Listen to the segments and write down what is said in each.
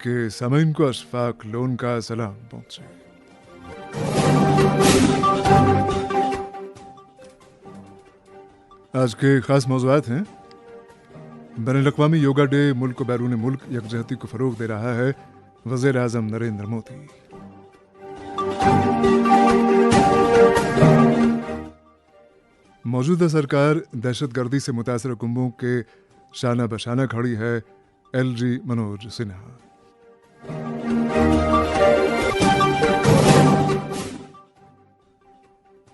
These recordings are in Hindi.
के सामीन को अशफाक लोन का सलाम पहुंचे। आज के खास मौज़ूआत हैं। बैनुल-अक़वामी योगा डे मुल्क व बैरून मुल्क यकजहती को फ़रोग़ दे रहा है, वज़ीर आज़म नरेंद्र मोदी। मौजूदा सरकार दहशतगर्दी से मुतासर कुंबों के शाना बशाना खड़ी है, LG मनोज सिन्हा।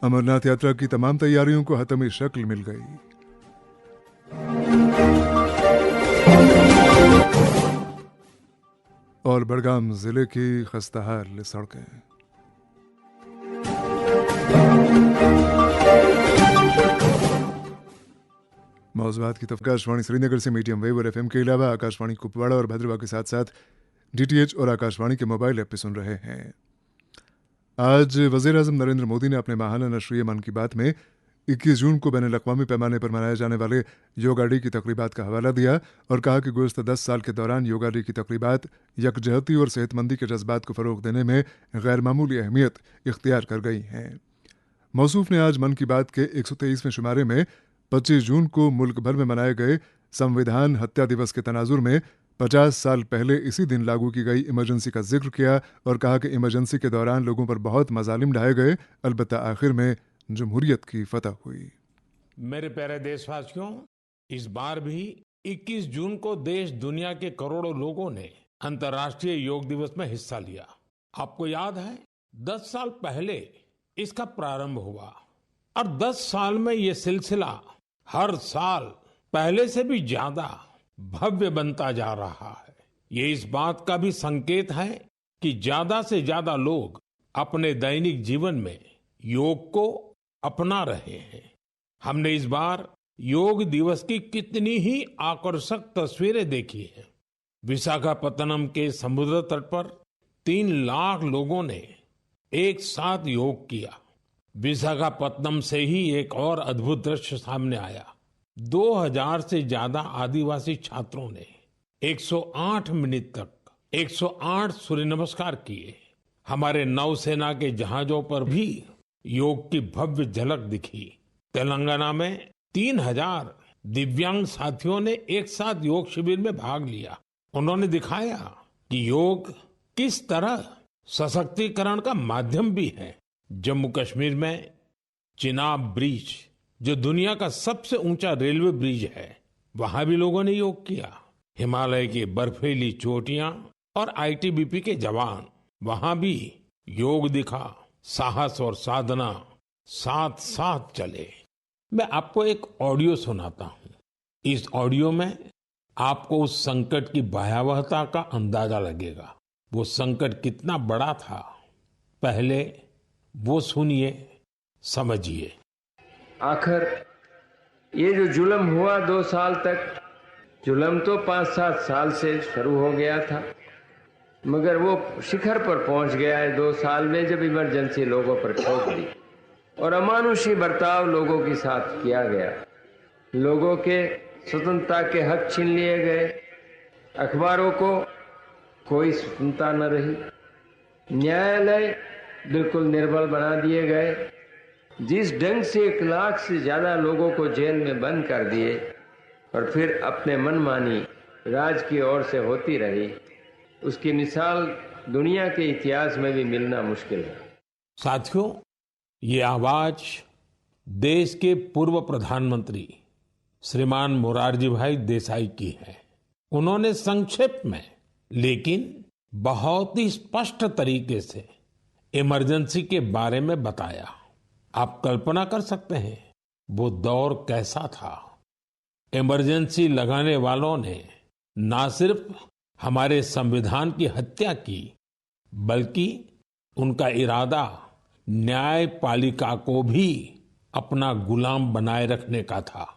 अमरनाथ यात्रा की तमाम तैयारियों को हतमी शक्ल मिल गई। और बड़गाम जिले की खस्ताहाल सड़कें। मौज़ूआत की आकाशवाणी श्रीनगर से मीडियम वेव और FM के अलावा आकाशवाणी कुपवाड़ा और भद्रवा के साथ साथ DTH और आकाशवाणी के मोबाइल ऐप पे सुन रहे हैं। आज वज़ीर आज़म नरेंद्र मोदी ने अपने माहाना नशरिये मन की बात में 21 जून को बैनुल-अक़वामी पैमाने पर मनाए जाने वाले योगा डे की तक़रीबात का हवाला दिया और कहा कि गुज़श्ता 10 साल के दौरान योगा डे की तक़रीबात यकजहती और सेहतमंदी के जज्बात को फ़रोग़ देने में गैर मामूली अहमियत इख्तियार कर गई हैं। मौसूफ़ ने आज मन की बात के 123वें शुमारे में 25 जून को मुल्क भर में मनाए गए संविधान हत्या दिवस के तनाजुर में 50 साल पहले इसी दिन लागू की गई इमरजेंसी का जिक्र किया और कहा कि इमरजेंसी के दौरान लोगों पर बहुत मजालिम ढाए गए, अलबत्ता आखिर में जमहूरियत की फतह हुई। मेरे प्यारे देशवासियों, इस बार भी 21 जून को देश दुनिया के करोड़ों लोगों ने अंतर्राष्ट्रीय योग दिवस में हिस्सा लिया। आपको याद है 10 साल पहले इसका प्रारंभ हुआ और 10 साल में ये सिलसिला हर साल पहले से भी ज्यादा भव्य बनता जा रहा है। ये इस बात का भी संकेत है कि ज्यादा से ज्यादा लोग अपने दैनिक जीवन में योग को अपना रहे हैं। हमने इस बार योग दिवस की कितनी ही आकर्षक तस्वीरें देखी हैं। विशाखापत्तनम के समुद्र तट पर 3 लाख लोगों ने एक साथ योग किया। विशाखापत्तनम से ही एक और अद्भुत दृश्य सामने आया। 2000 से ज्यादा आदिवासी छात्रों ने 108 मिनट तक 108 सूर्य नमस्कार किए। हमारे नौसेना के जहाजों पर भी योग की भव्य झलक दिखी। तेलंगाना में 3000 दिव्यांग साथियों ने एक साथ योग शिविर में भाग लिया। उन्होंने दिखाया कि योग किस तरह सशक्तिकरण का माध्यम भी है। जम्मू कश्मीर में चिनाब ब्रिज, जो दुनिया का सबसे ऊंचा रेलवे ब्रिज है, वहां भी लोगों ने योग किया। हिमालय की बर्फीली चोटियां और ITBP के जवान, वहां भी योग दिखा। साहस और साधना साथ साथ चले। मैं आपको एक ऑडियो सुनाता हूं। इस ऑडियो में आपको उस संकट की भयावहता का अंदाजा लगेगा। वो संकट कितना बड़ा था, पहले वो सुनिए, समझिए। आखिर ये जो जुल्म हुआ 2 साल तक, जुल्म तो 5-7 साल से शुरू हो गया था, मगर वो शिखर पर पहुंच गया है 2 साल में, जब इमरजेंसी लोगों पर ठोक दी और अमानुषी बर्ताव लोगों के साथ किया गया। लोगों के स्वतंत्रता के हक छीन लिए गए। अखबारों को कोई स्वतंत्रता न रही। न्यायालय बिल्कुल निर्बल बना दिए गए। जिस ढंग से 1 लाख से ज्यादा लोगों को जेल में बंद कर दिए और फिर अपने मनमानी राज की ओर से होती रही, उसकी मिसाल दुनिया के इतिहास में भी मिलना मुश्किल है। साथियों, ये आवाज देश के पूर्व प्रधानमंत्री श्रीमान मोरारजी भाई देसाई की है। उन्होंने संक्षेप में लेकिन बहुत ही स्पष्ट तरीके से इमरजेंसी के बारे में बताया। आप कल्पना कर सकते हैं वो दौर कैसा था। इमरजेंसी लगाने वालों ने ना सिर्फ हमारे संविधान की हत्या की, बल्कि उनका इरादा न्यायपालिका को भी अपना गुलाम बनाए रखने का था।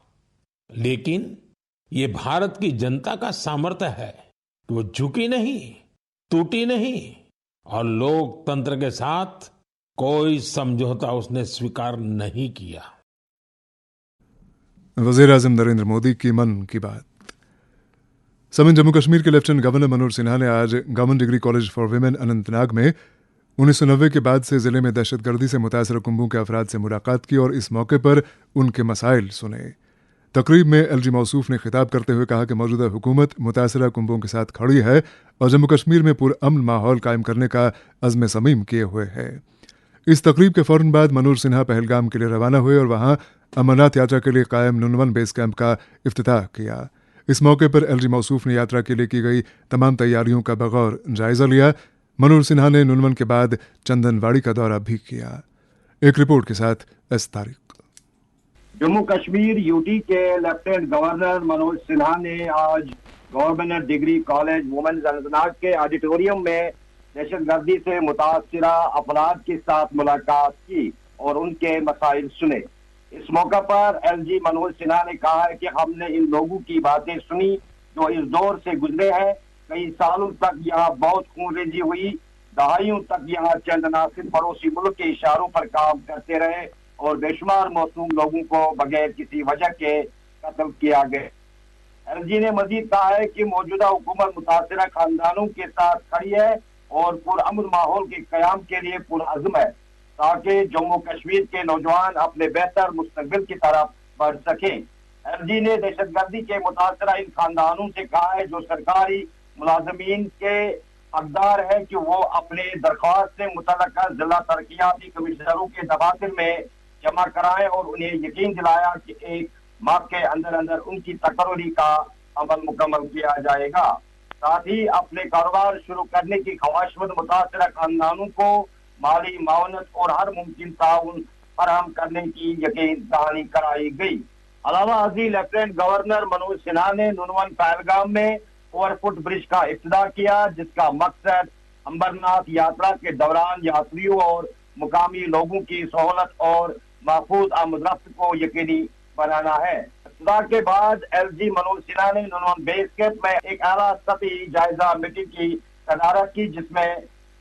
लेकिन ये भारत की जनता का सामर्थ्य है कि वो झुकी नहीं, टूटी नहीं और लोकतंत्र के साथ कोई समझौता उसने स्वीकार नहीं किया। वज़ीर आज़म नरेंद्र मोदी की मन की बात। समेत जम्मू कश्मीर के लेफ्टिनेंट गवर्नर मनोज सिन्हा ने आज government degree college for women Anantnag में 1990 के बाद से जिले में दहशतगर्दी से मुतासर कुंभों के अफराद से मुलाकात की और इस मौके पर उनके मसाइल सुने। तकरीब में एलजी मौसूफ ने खिताब करते हुए कहा कि मौजूदा हुकूमत मुतासरा कुंभों के साथ खड़ी है और जम्मू कश्मीर में पुरअमन माहौल कायम करने का अज़्म समीम किए हुए है। इस तकरीब के फौरन बाद मनोज सिन्हा पहलगाम के लिए रवाना हुए और वहां अमरनाथ यात्रा के लिए कायम नुनवन बेस कैंप का इफ्तिताह किया। इस मौके पर एलजी मौसूफ ने यात्रा के लिए की गई तमाम तैयारियों का बगौर जायजा लिया। मनोज सिन्हा ने नुनवन के बाद चंदनवाड़ी का दौरा भी किया। एक रिपोर्ट के साथ एस तारिक। जम्मू कश्मीर यूटी के लेफ्टिनेंट गवर्नर मनोज सिन्हा ने आज government degree college women's Anantnag के ऑडिटोरियम में दहशतगर्दी से मुतासरा अफराद के साथ मुलाकात की और उनके मसाइल सुने। इस मौका पर एलजी मनोज सिन्हा ने कहा है कि हमने इन लोगों की बातें सुनी जो इस दौर से गुजरे हैं। कई सालों तक यहाँ बहुत खूनरेजी हुई, दहाइयों तक यहाँ चंद नासिर पड़ोसी मुल्क के इशारों पर काम करते रहे और बेशुमार मासूम लोगों को बगैर किसी वजह के कत्ल किया गया। एलजी ने मजीद कहा है कि मौजूदा हुकूमत मुतासरा खानदानों के साथ खड़ी है और पुरअमन माहौल के कयाम के लिए पुरअज़्म है ताकि जम्मू कश्मीर के नौजवान अपने बेहतर मुस्तकबिल की तरफ बढ़ सकें। एलजी ने दहशतगर्दी के मुतासरा इन खानदानों से कहा है जो सरकारी मुलाजमीन के हकदार है कि वो अपने दरख्वास्त से मुतल्लिका जिला तरक्याती कमिश्नरों के दफातर में जमा कराएं और उन्हें यकीन दिलाया कि एक माह के अंदर अंदर उनकी तकर्री का अमल मुकम्मल किया जाएगा। साथ ही अपने कारोबार शुरू करने की ख्वाहिशमंद मुतासरा खानदानों को माली मावनत और हर मुमकिन ताउन फराहम करने की यकीन दहानी कराई गई। अलावा अजी लेफ्टिनेंट गवर्नर मनोज सिन्हा ने नुनवन पहलगाम में 4 फुट ब्रिज का इफ्तिताह किया जिसका मकसद अमरनाथ यात्रा के दौरान यात्रियों और मुकामी लोगों की सहूलत और महफूज आमदरफ्त को यकीनी बनाना है। इफ्तिताह के बाद एलजी मनोज सिन्हा ने नुनवन बेस कैंप में एक आला सतही जायजा मीटिंग की सदारत की जिसमें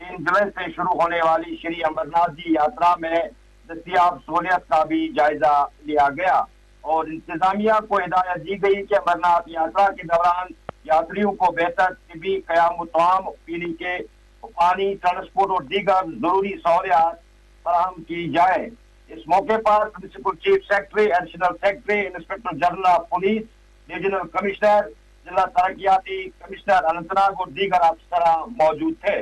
3 जुलाई से शुरू होने वाली श्री अमरनाथ जी यात्रा में दस्तियाब सहूलियत का भी जायजा लिया गया और इंतजामिया को हिदायत दी गई कि अमरनाथ यात्रा के दौरान यात्रियों को बेहतर तिबी क़याम तमाम पीने के पानी ट्रांसपोर्ट और दीगर जरूरी सहूलियात फराहम की जाए। इस मौके पर principal chief secretary, additional secretary, inspector general of police, regional commissioner, जिला तरक्याती कमिश्नर अनंतनाग और दीगर अफसरान मौजूद थे।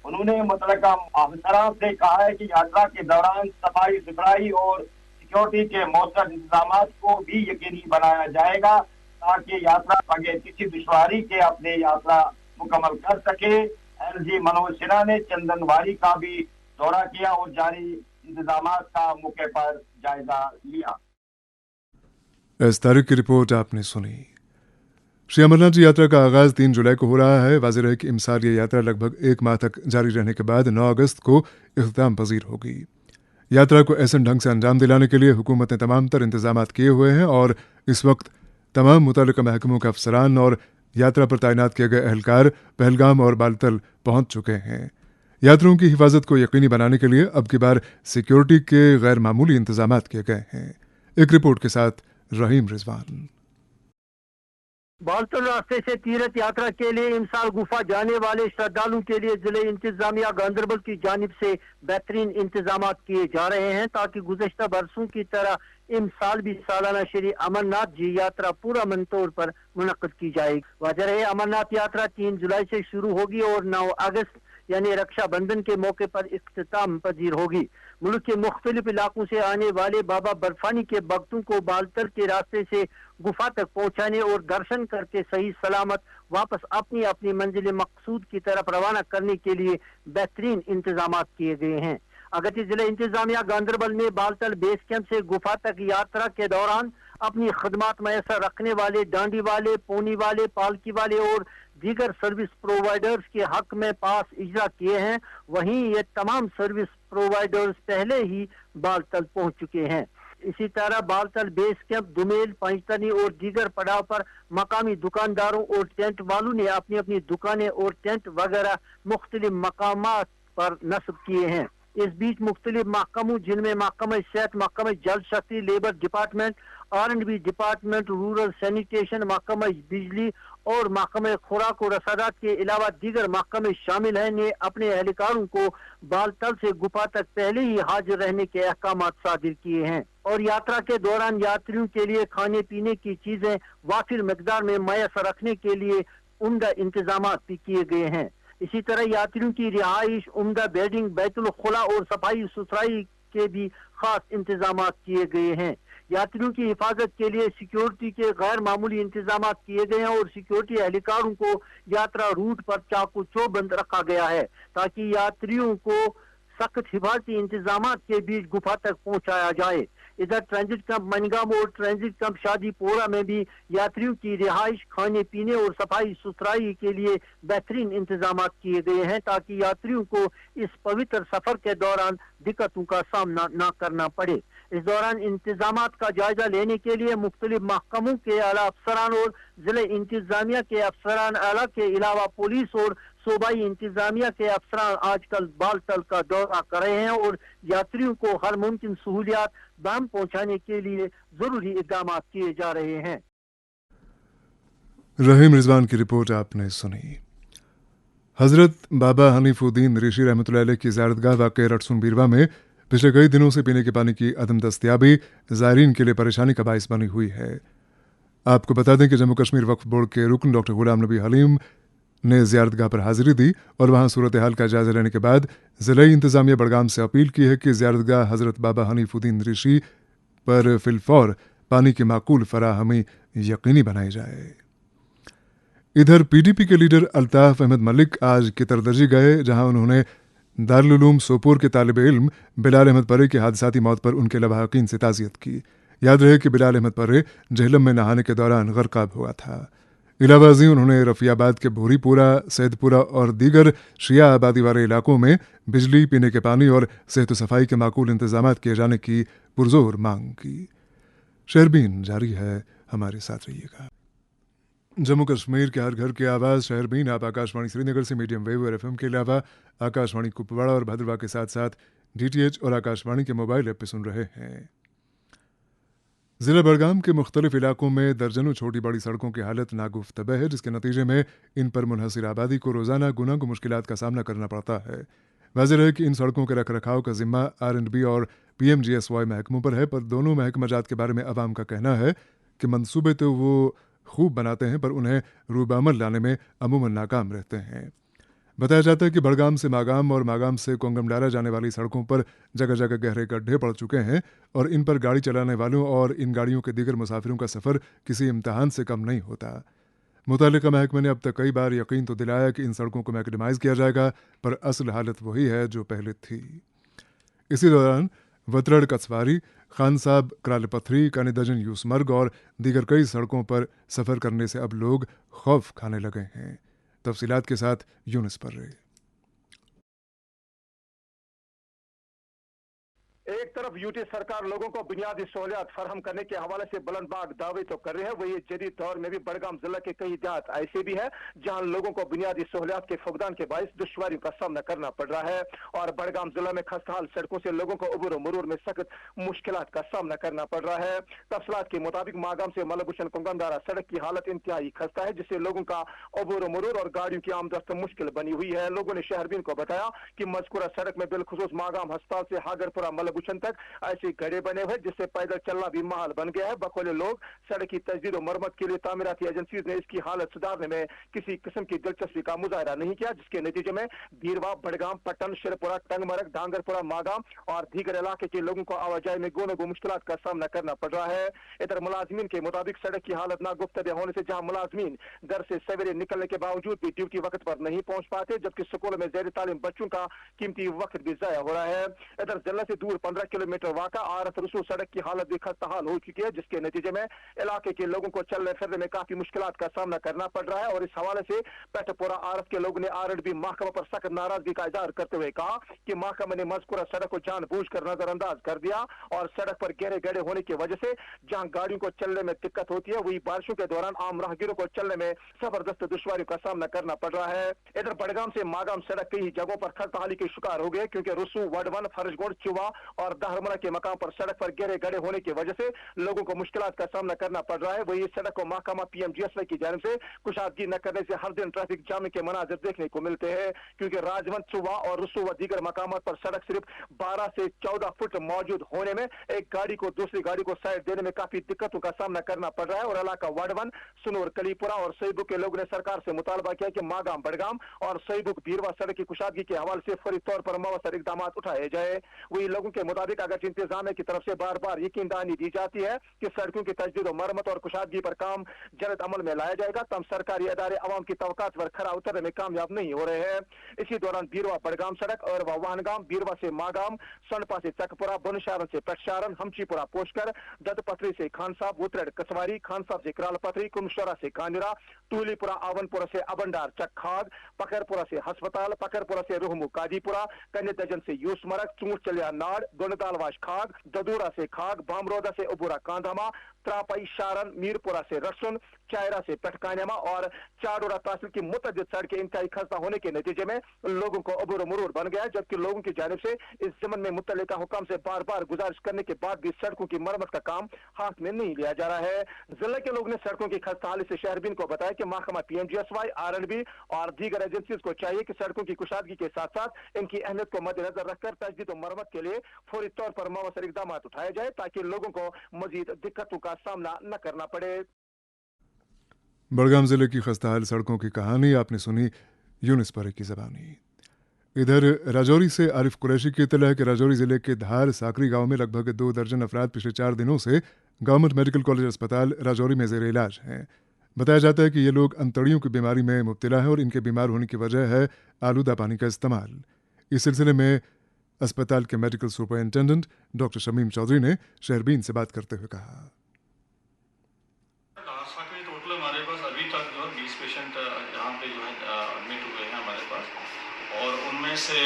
उन्होंने मुतल्लिका अफसरान से कहा है कि यात्रा के दौरान सफाई सुथराई और सिक्योरिटी के मौसर इंतजाम को भी यकीनी बनाया जाएगा ताकि यात्रा बगैर किसी दुश्वारी के अपने यात्रा मुकम्मल कर सके। एलजी मनोज सिन्हा ने चंदनवाड़ी का भी दौरा किया और जारी इंतजाम का मौके पर जायजा लिया। इस तारीख की रिपोर्ट आपने सुनी। श्री अमरनाथ जी यात्रा का आगाज 3 जुलाई को हो रहा है। वाज़ेह है कि इमसाल ये यात्रा लगभग 1 माह तक जारी रहने के बाद 9 अगस्त को इख्तिताम पजीर होगी। यात्रा को ऐसे ढंग से अंजाम दिलाने के लिए हुकूमत ने तमाम तर इंतजाम किए हुए हैं और इस वक्त तमाम मुतल्लिका महकमों के अफसरान और यात्रा पर तैनात किए गए एहलकार पहलगाम और बालतल पहुंच चुके हैं। यात्रियों की हिफाजत को यकीनी बनाने के लिए अब की बार सिक्योरिटी के गैर मामूली इंतजाम किए गए हैं। एक रिपोर्ट के साथ रहीम रिजवान। बालतल रास्ते से तीर्थ यात्रा के लिए इमसाल गुफा जाने वाले श्रद्धालुओं के लिए जिले इंतजामिया गांधरबल की जानिब से बेहतरीन इंतजाम किए जा रहे हैं ताकि गुज़श्ता बरसों की तरह इमसाल भी सालाना श्री अमरनाथ जी यात्रा पूरा मन तौर पर मुनक्किद की जाएगी। वाज़ेह है अमरनाथ यात्रा 3 जुलाई से शुरू होगी और 9 अगस्त यानी रक्षाबंधन के मौके पर इख्तिताम पजीर होगी। मुल्क के मुख्तलिफ इलाकों से आने वाले बाबा बर्फानी के भक्तों को बालतल के रास्ते से गुफा तक पहुंचाने और दर्शन करके सही सलामत वापस अपनी अपनी मंजिल मकसूद की तरफ रवाना करने के लिए बेहतरीन इंतजाम किए गए हैं। अगरचे जिला इंतजामिया गांधरबल ने बालतल बेस कैंप से गुफा तक यात्रा के दौरान अपनी खदमात मैसर रखने वाले डांडी वाले, पोनी वाले, पालकी वाले और दीगर सर्विस प्रोवाइडर्स के हक में पास इजरा किए हैं। वहीं ये तमाम सर्विस प्रोवाइडर्स पहले ही बालतल पहुंच चुके हैं। इसी तरह बालतल बेस कैंप, दुमेल, पंचतनी और दीगर पड़ाव पर मकामी दुकानदारों और टेंट वालों ने अपनी अपनी दुकानें और टेंट वगैरह मुख्तलिफ मकामात पर नस्ब किए हैं। इस बीच मुख्तलिफ महकमों जिनमें महकमा सेहत, महकमा जल शक्ति, labour department, R&B department, rural sanitation, महकमा बिजली और महकमा खुराक और रसादात के अलावा दीगर महकमे शामिल हैं, ने अपने एहलकारों को बालतल से गुफा तक पहले ही हाजिर रहने के अहकाम सादिर किए हैं और यात्रा के दौरान यात्रियों के लिए खाने पीने की चीजें वाफिर मिकदार में मैसर रखने के लिए उम्दा इंतजाम भी किए गए हैं। इसी तरह यात्रियों की रिहाइश, उम्दा बेडिंग, बैतुल खुला और सफाई सुथराई के भी खास इंतजाम किए गए हैं। यात्रियों की हिफाजत के लिए सिक्योरिटी के गैर मामूली इंतजाम किए गए हैं और सिक्योरिटी एहलकारों को यात्रा रूट पर चाकू चौबंद रखा गया है ताकि यात्रियों को सख्त हिफाजती इंतजाम के बीच गुफा तक पहुंचाया जाए। इधर ट्रांजिट कैंप मनगाम और ट्रांजिट कैंप शादीपोरा में भी यात्रियों की रिहाइश, खाने पीने और सफाई सुथराई के लिए बेहतरीन इंतजाम किए गए हैं ताकि यात्रियों को इस पवित्र सफर के दौरान दिक्कतों का सामना न करना पड़े। इस दौरान इंतजाम का जायजा लेने के लिए मुख्तलिफ महकमों के आला अफसरान और जिले इंतजामिया के अफसरान आला के अलावा पुलिस और सूबाई इंतजामिया के अफसरान आजकल बालतल का दौरा कर रहे हैं और यात्रियों को हर मुमकिन सहूलियात दाम पहुंचाने के लिए जरूरी इकदाम किए जा रहे हैं। रहीम रिजवान की रिपोर्ट आपने सुनी। हजरत बाबा हनीफुद्दीन ऋषि रहमतुल्लाह अलैह की ज़ियारतगाह वाक़ रटसुन बीरवा में पिछले कई दिनों से पीने के पानी की अदम दस्तयाबी ज़ायरीन के लिए परेशानी का बाइस बनी हुई है। आपको बता दें कि जम्मू कश्मीर वक्फ बोर्ड के रुकन डॉक्टर गुलाम नबी हलीम ने ज़ियारतगाह पर हाजिरी दी और वहां सूरत हाल का जायजा लेने के बाद ज़िले इंतज़ामिया बड़गाम से अपील की है कि ज़ियारतगाह हज़रत बाबा हनीफुद्दीन ऋषि पर फिलफौर पानी की माकूल फराहमी यकीनी बनाई जाए। इधर PDP के लीडर अल्ताफ़ अहमद मलिक आज कितरदर्जी गए, जहां उन्होंने दारुल उलूम सोपोर के तालिब इल्म बिलाल अहमद पर्रे की हादसाती मौत पर उनके लवाहकीन से ताज़ियत की। याद रहे कि बिलाल अहमद पर्रे जहलम में नहाने के दौरान गर्काब हुआ था। इलावाजी उन्होंने रफियाबाद के भूरीपुरा, सैदपुरा और दीगर शिया आबादी वाले इलाकों में बिजली, पीने के पानी और सेहत सफाई के माकूल इंतजाम किए जाने की पुरजोर मांग की। शहरबीन जारी है, हमारे साथ रहिएगा। जम्मू कश्मीर के हर घर की आवाज़ शहरबीन आप आकाशवाणी श्रीनगर से मीडियम वेव और FM के अलावा आकाशवाणी कुपवाड़ा और भद्रवाह के साथ साथ DTH और आकाशवाणी के मोबाइल ऐप पर सुन रहे हैं। ज़िला बड़गाम के मुख्तलिफ इलाकों में दर्जनों छोटी बड़ी सड़कों की हालत नागुफ्तबह है, जिसके नतीजे में इन पर मुनहसिर आबादी को रोज़ाना गुनाह मुश्किलात का सामना करना पड़ता है। वाज़ेह है कि इन सड़कों के रखरखाव का जिम्मा R&B और PMGSY महकमों पर है, पर दोनों महकमाजात के बारे में अवाम का कहना है कि मंसूबे तो वो खूब बनाते हैं पर उन्हें रूबामल लाने में अमूमन नाकाम रहते हैं। बताया जाता है कि बड़गाम से मागाम और मागाम से कोंगमडारा जाने वाली सड़कों पर जगह जगह गहरे गड्ढे पड़ चुके हैं और इन पर गाड़ी चलाने वालों और इन गाड़ियों के दीगर मुसाफिरों का सफ़र किसी इम्तहान से कम नहीं होता। मुतालिका महकमे ने अब तक कई बार यकीन तो दिलाया कि इन सड़कों को मैकेनिमाइज किया जाएगा, पर असल हालत वही है जो पहले थी। इसी दौरान वतरड़ कस्वारी, खान साहब, कराल पथरी, कानीदजन यूसमर्ग और दीगर कई सड़कों पर सफ़र करने से अब लोग खौफ खाने लगे हैं। तफसीलात के साथ यूनिस पर्रे। एक तरफ यूटी सरकार लोगों को बुनियादी सहूलियात फराहम करने के हवाले से बुलंदबाग दावे तो कर रहे हैं, वही जदीद दौर में भी बड़गाम जिला के कई देहात ऐसे भी है जहां लोगों को बुनियादी सहूलियात के फुकदान के बायस दुश्वारियों का सामना करना पड़ रहा है और बड़गाम जिला में खस्ताहाल सड़कों से लोगों को उबूर मरूर में सख्त मुश्किलात का सामना करना पड़ रहा है। तफसलात के मुताबिक मागाम से मलबुशन कुंगमदारा सड़क की हालत इंतहाई खस्ता है, जिससे लोगों का उबूर मरूर और गाड़ियों की आमदोरफ्त मुश्किल बनी हुई है। लोगों ने शहरबीन को बताया कि मज़कूरा सड़क में बिलखुसूस मागाम अस्पताल से हागरपुरा मलबुशन तक ऐसे गड्ढे बने हुए जिससे पैदल चलना भी महाल बन गया है। बकौले लोग सड़क की तजदीद और मरम्मत के लिए तामीराती एजेंसीज ने इसकी हालत सुधारने में किसी किस्म की दिलचस्पी का मुजाहरा नहीं किया, जिसके नतीजे में भीरवा, बड़गाम, पट्टन, शेरपुरा, टंगमरग, डांगरपुरा, मागाम और दीगर इलाके के लोगों को आवाजाही में गोनो मुश्किलात का सामना करना पड़ रहा है। इधर मुलाजमीन के मुताबिक सड़क की हालत नागुफ्तबे होने से जहां मुलाजमीन घर से सवेरे निकलने के बावजूद भी ड्यूटी वक्त पर नहीं पहुंच पाते, जबकि स्कूलों में ज़ेर तालीम बच्चों का कीमती वक्त भी जाया हो रहा है। इधर जिला से दूर 15 किलोमीटर वाक़ा आरत रसूल सड़क की हालत भी खस्ताहाल हो चुकी है, जिसके नतीजे में इलाके के लोगों को चलने फिरने में काफी मुश्किलात का सामना करना पड़ रहा है। और इस हवाले से पेटपोरा आरत के लोगों ने आरएंडबी महकमा पर सख्त नाराजगी का इजहार करते हुए कहा कि महकमा ने मज़कूरा सड़क को जानबूझकर नजरअंदाज कर दिया और सड़क पर गहरे गड्ढे होने की वजह से जहां गाड़ियों को चलने में दिक्कत होती है, वही बारिशों के दौरान आम राहगीरों को चलने में जबरदस्त दुश्वारियों का सामना करना पड़ रहा है। इधर बड़गाम से मागाम सड़क कई जगहों पर खस्ताहाली के शिकार हो गए, क्योंकि रुसू, वडवन, फरजगोड़, चुवा और दाहरमला के मकाम पर सड़क पर गहरे गड्ढे होने की वजह से लोगों को मुश्किलात का सामना करना पड़ रहा है। वही इस सड़क को महकमा पीएमजीएसवाई की जानिब से कुशादगी न करने से हर दिन ट्रैफिक जाम के मनाजिर देखने को मिलते हैं, क्योंकि राजवंत, चुवा और रुसू व दीगर मकामात पर सड़क सिर्फ 12 से 14 फुट मौजूद होने में एक गाड़ी को दूसरी गाड़ी को साइड देने में काफी दिक्कतों का सामना करना पड़ रहा है। और इलाका वडवन, सुनूर, कलीपुरा और सईबुक के लोगों ने सरकार से मुतालबा किया कि मागाम, बड़गाम और सईबुक बीरवा सड़क की कुशादगी के हवाले से फौरी तौर पर मौसर इकदाम उठाए जाए। वही लोगों के मुताबिक अगर इंतजामिया की तरफ से बार बार यकीन दहानी दी जाती है कि सड़कों की तजदीद और मरम्मत और कुशादगी पर काम जल्द अमल में लाया जाएगा, तब सरकारी अदारे अवाम की तवक्कात पर खरा उतरने में कामयाब नहीं हो रहे हैं। इसी दौरान बीरवा बड़गाम सड़क और वाहनगाम, बीरवा से मागाम, सोनपा से चकपुरा, बुनशारन से पेटशारन, हमचीपुरा पोशकर, ददपथरी से खान साहब, उतरड़ कसवारी, खान साहब से कराल पथरी, कुमशोरा से कांजरा, टूलीपुरा, आवनपुरा से अबंडार चक्खाग, पकरपुरा से हस्पताल, पकरपुरा से रुहमू काजीपुरा, कन्या दजन से यूसमरक, चूट चलिया नाड़, गुंडदालवाश खाग, ददूरा से खाग, बामरोदा से उबुरा कांधामा, त्रापई शारन, मीरपुरा से रसुन, चायरा से पटकानेमा और चाडोरा तहसील की मुतअद्दिद सड़कें इंतहाई खस्ता होने के नतीजे में लोगों को अबूर मरूर बन गया, जबकि लोगों की जानिब से इस जमन में मुतल्लिका हुकाम से बार बार गुजारिश करने के बाद भी सड़कों की मरम्मत का काम हाथ में नहीं लिया जा रहा है। जिले के लोगों ने सड़कों की खस्ताहाली से शहरबीन को बताया कि महकमा पीएमजीएसवाई, आरएंडबी और दीगर एजेंसीज को चाहिए कि सड़कों की कुशादगी के साथ साथ इनकी अहमियत को मद्देनजर रखकर तजदीद और मरम्मत के लिए फौरी तौर पर मौसर इकदाम उठाए जाए, ताकि लोगों को मजीद दिक्कतों का सामना न करना पड़े। बड़गाम जिले की खस्ताहाल सड़कों की कहानी आपने सुनी यूनिस परे की ज़बानी। इधर राजौरी से आरिफ कुरैशी की इत्तला है कि राजौरी जिले के धार साकरी गांव में लगभग 2 दर्जन अफराद पिछले 4 दिनों से गवर्नमेंट मेडिकल कॉलेज अस्पताल राजौरी में ज़ेर इलाज हैं। बताया जाता है कि ये लोग अंतड़ियों की बीमारी में मुब्तला हैं और इनके बीमार होने की वजह है आलूदा पानी का इस्तेमाल। इस सिलसिले में अस्पताल के medical superintendent doctor Shamim Chaudhary ने शहरबीन से बात करते हुए कहा, टोटल हमारे पास अभी तक जो 20 पेशेंट यहाँ पे जो है एडमिट हुए हैं हमारे पास, और उनमें से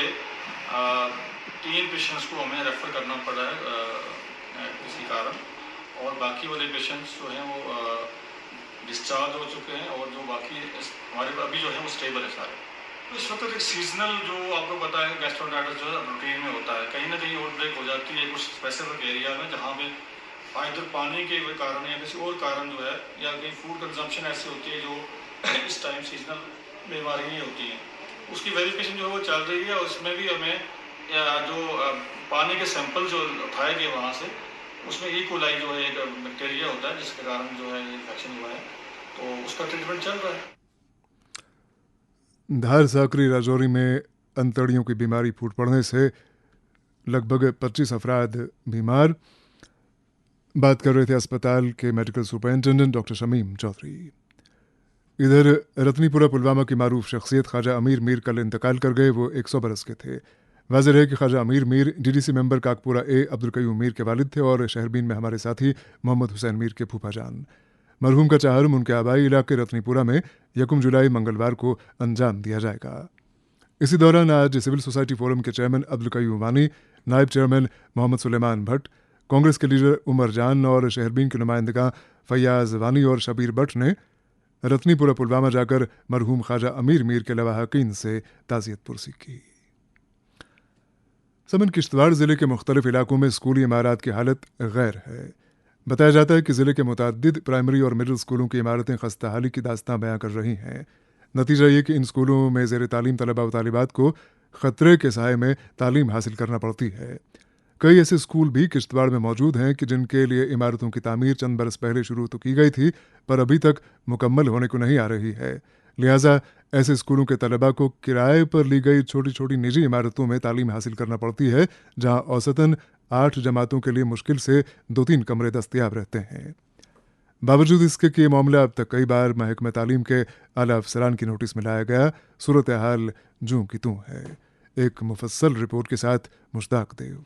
3 पेशेंट्स को हमें रेफर करना पड़ा है किसी कारण, और बाकी वाले पेशेंट्स जो हैं वो डिस्चार्ज हो चुके हैं, और जो बाकी हमारे पास अभी जो है वो स्टेबल है सारे। तो इस वक्त एक सीजनल जो आपको पता है गैस्ट्रोएंटेराइटिस जो है रूटीन में होता है, कहीं ना कहीं आउटब्रेक हो जाती है कुछ स्पेसिफिक एरिया में, जहाँ पे इधर पानी के कारण या किसी और कारण जो है, या कहीं फूड कंजम्पशन ऐसी होती है जो इस टाइम सीजनल बीमारी नहीं होती है, उसकी वेरिफिकेशन जो है वो चल रही है। और उसमें भी हमें जो पानी के सैंपल जो उठाए गए वहाँ से, उसमें ई कोलाई जो है एक बैक्टीरिया होता है जिसके कारण जो है इन्फेक्शन हुआ है, तो उसका ट्रीटमेंट चल रहा है। धार साकरी राजौरी में अंतड़ियों की बीमारी फूट पड़ने से लगभग 25 अफराद बीमार। बात कर रहे थे अस्पताल के medical superintendent doctor Shamim Chaudhary. इधर रत्नीपुरा पुलवामा की मारूफ शख्सियत ख्वाजा अमीर मीर कल इंतकाल कर गए। वो 100 बरस के थे। वाज़ेह है कि ख्वाजा अमीर मीर डीडीसी मेंबर काकपुरा ए अब्दुल कयूम मीर के वालिद थे और शहरबीन में हमारे साथी मोहम्मद हुसैन मीर के फूफा जान। मरहूम का चाहरुम उनके आबाई इलाके रत्नीपुरा में 1 जुलाई मंगलवार को अंजाम दिया जाएगा। इसी दौरान आज सिविल सोसाइटी फोरम के चेयरमैन अब्दुल कयूम वानी, नायब चेयरमैन मोहम्मद सुलेमान भट्ट, कांग्रेस के लीडर उमर जान और शहरबीन के नुमाइंदगा फैयाज वानी और शबीर भट्ट ने रत्नीपुरा पुलवामा जाकर मरहूम ख्वाजा अमीर मीर के लवाहकीन से ताज़ियत पुरसी की। समन किश्तवाड़ ज़िले के मुख्तलिफ इलाकों में स्कूली इमारत की हालत गैर है। बताया जाता है कि ज़िले के मुतअद्दिद प्राइमरी और मिडिल स्कूलों की इमारतें खस्ताहाली की दास्तां बयां कर रही हैं। नतीजा ये कि इन स्कूलों में ज़ेर तालीम तलबा व तालिबात को ख़तरे के साए में तालीम हासिल करना पड़ती है। कई ऐसे स्कूल भी किश्तवाड़ में मौजूद हैं कि जिनके लिए इमारतों की तामीर चंद बरस पहले शुरू तो की गई थी, पर अभी तक मुकम्मल होने को नहीं आ रही है। लिहाजा ऐसे स्कूलों के तलबा को किराए पर ली गई छोटी छोटी निजी इमारतों में तालीम हासिल करना पड़ती है, जहां औसतन 8 जमातों के लिए मुश्किल से 2-3 कमरे दस्तयाब रहते हैं। बावजूद इसके कि ये मामला अब तक कई बार महकमा तालीम के आला अफसरान की नोटिस में लाया गया, सूरत हाल जूं की तूं है। एक मुफस्सल रिपोर्ट के साथ मुश्ताक देव।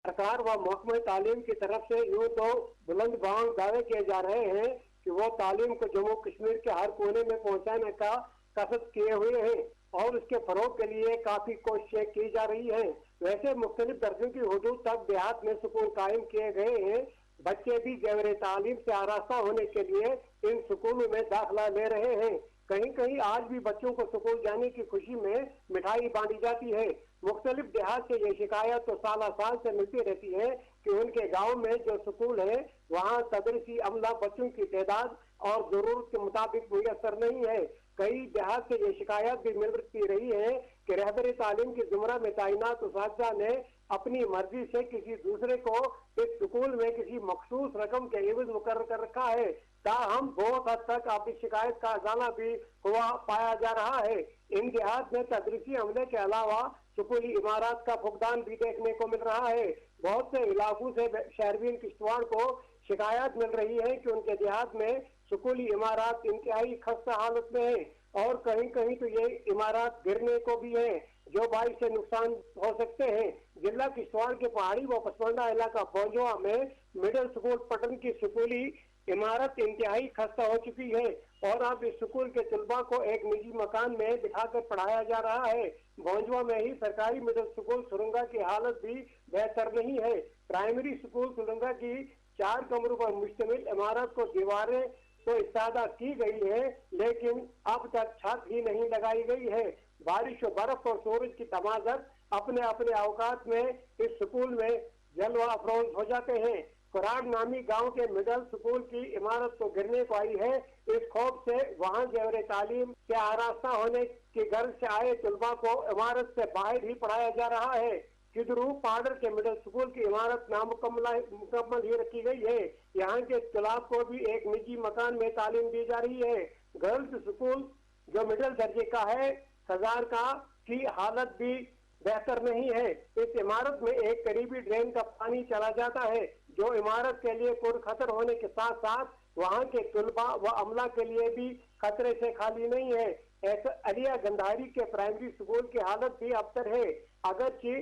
सरकार व महकमे तालीम की तरफ से यूं तो बुलंद बांग दावे किए जा रहे हैं कि वो तालीम को जम्मू कश्मीर के हर कोने में पहुंचाने का कसरत किए हुए हैं और उसके फरोग के लिए काफी कोशिशें की जा रही हैं। वैसे मुख्तलिफ दर्जों की हदूद तक देहात में स्कूल कायम किए गए हैं। बच्चे भी जेवर तालीम से आरास्ता होने के लिए इन स्कूलों में दाखिला ले रहे हैं। कहीं कहीं आज भी बच्चों को स्कूल जाने की खुशी में मिठाई बांटी जाती है। मुख्तलिफ देहात से ये शिकायत तो साल से मिलती रहती है कि उनके गांव में जो स्कूल है वहाँ तदरीसी अमला बच्चों की तादाद और जरूरत के मुताबिक मुयसर नहीं है। कई देहात से ये शिकायत भी मिलती रही है कि रहबरी तालीम की जुमरा में तैनात उस्ताद ने अपनी मर्जी से किसी दूसरे को इस स्कूल में किसी मखसूस रकम के एवज मुकर्रर कर रखा है। ताहम बहुत हद तक अब इस शिकायत का अजाला भी हुआ पाया जा रहा है। इन देहात में तदरीसी अमले के अलावा स्कूली इमारत का फुकदान भी देखने को मिल रहा है। बहुत से इलाकों से शहरवीन किश्तवाड़ को शिकायत मिल रही है कि उनके देहात में स्कूली इमारत इंतहाई खस्ता हालत में है और कहीं कहीं तो ये इमारत गिरने को भी है जो बारिश से नुकसान हो सकते हैं। जिला किश्तवाड़ के पहाड़ी व पसमंडा इलाका भोजवा में मिडिल स्कूल पटन की स्कूली इमारत इंतहाई खस्ता हो चुकी है और अब इस स्कूल के तलबा को एक निजी मकान में बिठाकर पढ़ाया जा रहा है। भोजवा में ही सरकारी मिडिल स्कूल सुरंगा की हालत भी बेहतर नहीं है। प्राइमरी स्कूल सुरंगा की 4 कमरों पर मुश्तमिल इमारत को दीवारें तो इस्तादा की गई है लेकिन अब तक छत ही नहीं लगाई गई है। बारिश और बर्फ और सूरज की तमाज़त अपने अपने अवकात में इस स्कूल में जलवा अफरोज हो जाते हैं। कुरान नामी गांव के मिडिल स्कूल की इमारत तो गिरने को आई है। इस खौफ से वहां जेवर तालीम से आरास्ता होने की गर्ज से आए तलबा को इमारत से बाहर ही पढ़ाया जा रहा है। किदरू पाउडर के मिडिल स्कूल की इमारत मुकम्मल ही रखी गई है। यहाँ के तलाब को भी एक निजी मकान में तालीम दी जा रही है। गर्ल्स स्कूल जो मिडिल दर्जे का है सजार का की हालत भी बेहतर नहीं है। इस इमारत में एक करीबी ड्रेन का पानी चला जाता है जो इमारत के लिए पुरखतर होने के साथ साथ वहाँ के तलबा व अमला के लिए भी खतरे से खाली नहीं है। ऐसा अलिया गंधारी के प्राइमरी स्कूल की हालत भी अबतर है। अगरचे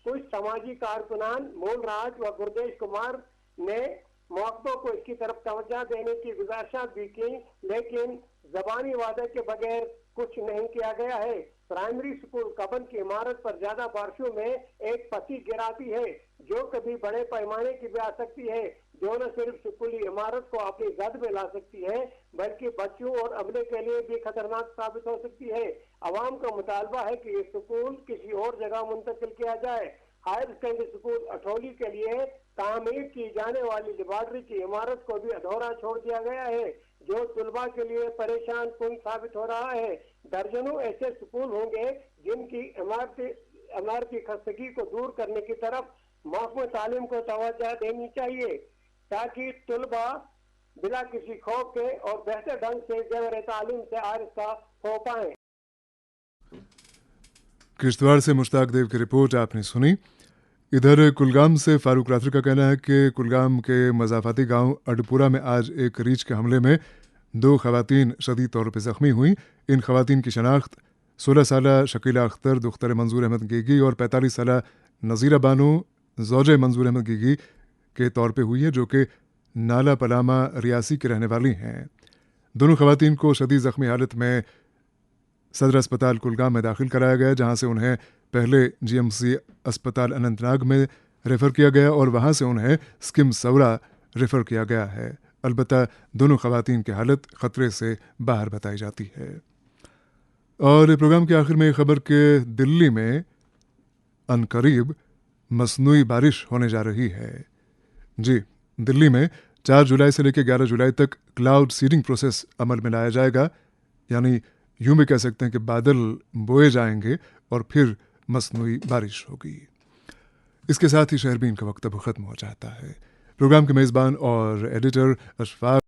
कुछ समाजी कारकुनान मूलराज व गुरदेश कुमार ने मौक़ों को इसकी तरफ तवज्जो देने की गुजारिश भी की लेकिन जबानी वादे के बगैर कुछ नहीं किया गया है। प्राइमरी स्कूल कबन की इमारत पर ज्यादा बारिशों में एक पत्ती गिराती है जो कभी बड़े पैमाने की भी आ सकती है जो न सिर्फ स्कूली इमारत को अपनी जद में ला सकती है बल्कि बच्चों और अमले के लिए भी खतरनाक साबित हो सकती है। अवाम का मुतालबा है कि ये स्कूल किसी और जगह मुंतकिल किया जाए। हायर सेकेंडरी स्कूल अठौली के लिए तामीर की जाने वाली लेबॉर्ट्री की इमारत को भी अधूरा छोड़ दिया गया है जो तलबा के लिए परेशान कुन साबित हो रहा है। दर्जनों ऐसे स्कूल होंगे जिनकी इमारती खस्तगी को दूर करने की तरफ महकमा तालीम को तवज्जो देनी चाहिए ताकि तलबा बिला किसी खौफ के और बेहतर ढंग से जेवर तालीम से आरास्ता हो पाए। किश्तवाड़ से मुश्ताक देव की रिपोर्ट आपने सुनी। इधर कुलगाम से फारूक रात्रि का कहना है कि कुलगाम के मजाफाती गांव अडपुरा में आज एक रीछ के हमले में 2 खवातीन शदीद तौर पर जख्मी हुई। इन खवातीन की शनाख्त 16 साला शकीला अख्तर दुख्तर मंजूर अहमद गीगी और 45 साला नज़ीरा बानो ज़ौजे मंजूर अहमद गीगी के तौर पे हुई है जो कि नाला पलामा रियासी की रहने वाली हैं। दोनों खवातीन को शदीद ज़ख्मी हालत में सदर अस्पताल कुलगाम में दाखिल कराया गया जहां से उन्हें पहले जीएमसी अस्पताल अनंतनाग में रेफ़र किया गया और वहां से उन्हें स्किम सौरा रेफ़र किया गया है। अलबत्ता दोनों खवातीन की हालत ख़तरे से बाहर बताई जाती है। और प्रोग्राम के आखिर में खबर के दिल्ली में अनकरीब मसनूई बारिश होने जा रही है। जी, दिल्ली में 4 जुलाई से लेकर 11 जुलाई तक क्लाउड सीडिंग प्रोसेस अमल में लाया जाएगा, यानी यूं भी कह सकते हैं कि बादल बोए जाएंगे और फिर मसनूई बारिश होगी। इसके साथ ही शहरबीन का वक्त अब ख़त्म हो जाता है। प्रोग्राम के मेज़बान और एडिटर अशफाक